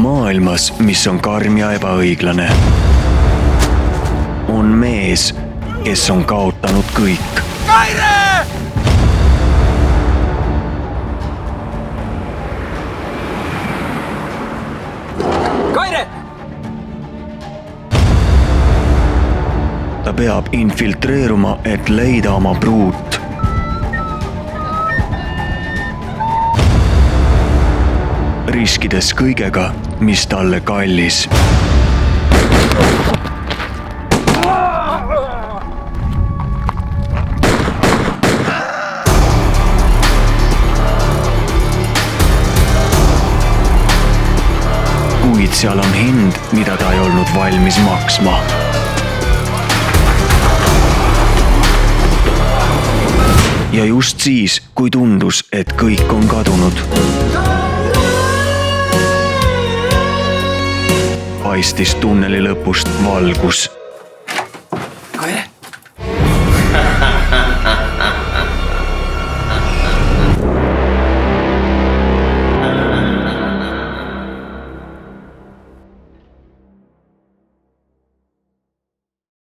maailmas, mis on karm ja ebaõiglane, on mees, kes on kaotanud kõik. Kaire! Kaire! Ta peab infiltreeruma, et leida oma pruut. Riskides kõigega, mis talle kallis. Kuid seal on hind, mida ta ei olnud valmis maksma. Ja just siis, kui tundus, et kõik on kadunud, paistis tunneli lõpust valgus.